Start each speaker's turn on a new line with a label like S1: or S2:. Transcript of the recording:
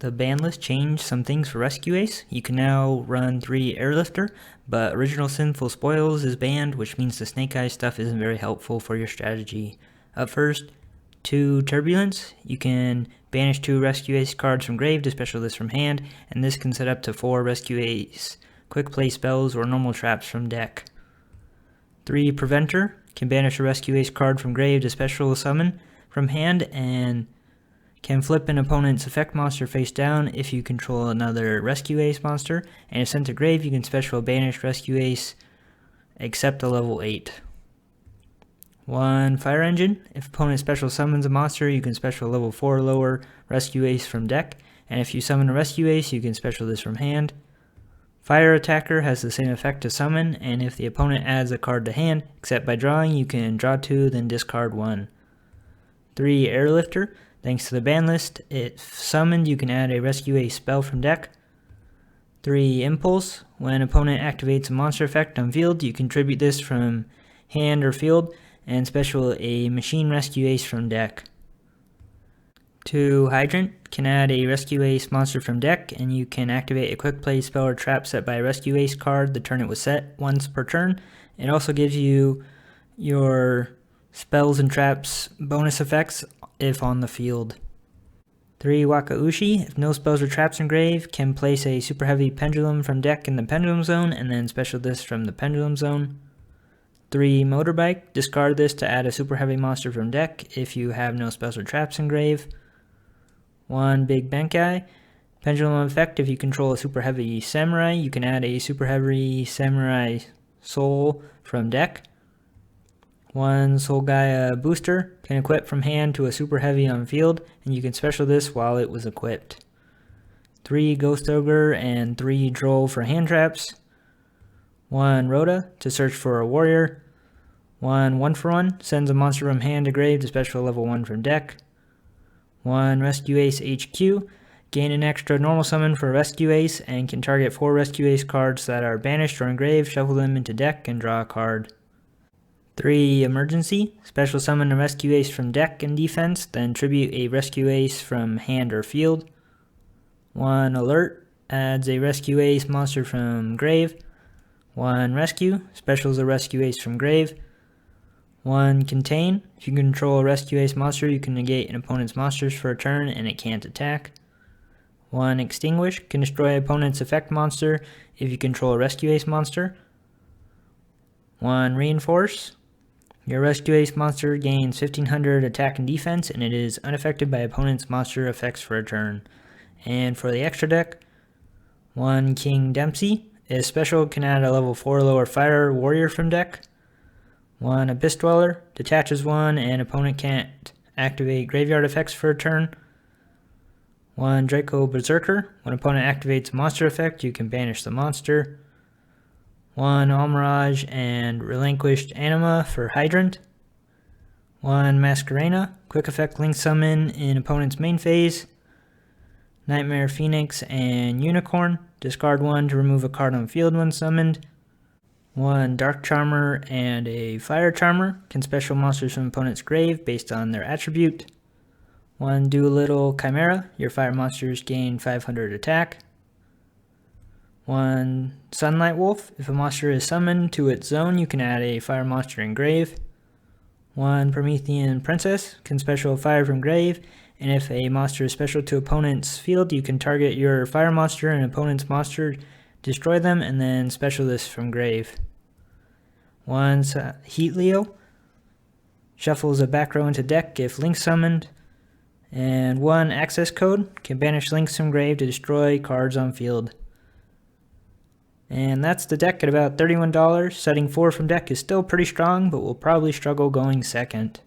S1: The ban list changed some things for Rescue Ace. You can now run 3 Airlifter, but Original Sinful Spoils is banned, which means the Snake Eyes stuff isn't very helpful for your strategy. Up first, 2 Turbulence. You can banish 2 Rescue Ace cards from grave to special this from hand, and this can set up to 4 Rescue Ace quick play spells or normal traps from deck. 3 Preventer. Can banish a Rescue Ace card from grave to special summon from hand, and can flip an opponent's effect monster face down if you control another Rescue Ace monster, and if sent to grave you can special banish Rescue Ace except a level 8. 1 Fire Engine. If opponent special summons a monster you can special level 4 lower Rescue Ace from deck, and if you summon a Rescue Ace you can special this from hand. Fire Attacker has the same effect to summon, and if the opponent adds a card to hand, except by drawing, you can draw 2 then discard 1. 3 Airlifter. Thanks to the ban list, if summoned you can add a Rescue Ace spell from deck. 3 Impulse. When opponent activates a monster effect on field, you contribute this from hand or field, and special a Machine Rescue Ace from deck. 2 Hydrant. Can add a Rescue Ace monster from deck, and you can activate a quick play spell or trap set by a Rescue Ace card the turn it was set, once per turn. It also gives you your spells and traps bonus effects if on the field. 3 Wakaushi. If no spells or traps in grave, can place a Superheavy Pendulum from deck in the Pendulum Zone, and then special this from the Pendulum Zone. 3 Motorbike. Discard this to add a Superheavy monster from deck if you have no spells or traps in grave. 1 Big Benkei. Pendulum effect. If you control a Superheavy Samurai, you can add a Superheavy Samurai Soul from deck. 1 Soulgaia Booster. Can equip from hand to a Superheavy on field, and you can special this while it was equipped. 3 Ghost Ogre and 3 Droll for hand traps. 1 Rhoda to search for a warrior. 1 1-for-1 sends a monster from hand to grave to special level 1 from deck. 1 Rescue Ace HQ. Gain an extra normal summon for Rescue Ace and can target 4 Rescue Ace cards that are banished or engraved, shuffle them into deck, and draw a card. 3 Emergency. Special summon a Rescue Ace from deck and defense, then tribute a Rescue Ace from hand or field. 1 Alert. Adds a Rescue Ace monster from grave. 1 Rescue. Specials a Rescue Ace from grave. 1 Contain. If you control a Rescue Ace monster, you can negate an opponent's monsters for a turn and it can't attack. 1 Extinguish. Can destroy opponent's effect monster if you control a Rescue Ace monster. 1 Reinforce. Your Rescue Ace monster gains 1500 attack and defense, and it is unaffected by opponent's monster effects for a turn. And for the extra deck, 1 King Dempsey. Is special, can add a level 4 lower fire warrior from deck. 1 Abyss Dweller. Detaches 1, and opponent can't activate graveyard effects for a turn. 1 Draco Berserker. When opponent activates a monster effect, you can banish the monster. 1 Almirage and Relinquished Anima for Hydrant. 1 Masquerena. Quick effect link summon in opponent's main phase. Nightmare Phoenix and Unicorn. Discard 1 to remove a card on field when summoned. 1 Dark Charmer and a Fire Charmer. Can special monsters from opponent's grave based on their attribute. 1 Doolittle Chimera. Your fire monsters gain 500 attack. 1 Sunlight Wolf. If a monster is summoned to its zone, you can add a fire monster in grave. 1 Promethean Princess. Can special fire from grave, and if a monster is special to opponent's field, you can target your fire monster and opponent's monster, destroy them, and then special this from grave. 1 Heat Leo. Shuffles a back row into deck if link summoned. And 1 Access Code. Can banish links from grave to destroy cards on field. And that's the deck at about $31. Setting 4 from deck is still pretty strong, but will probably struggle going second.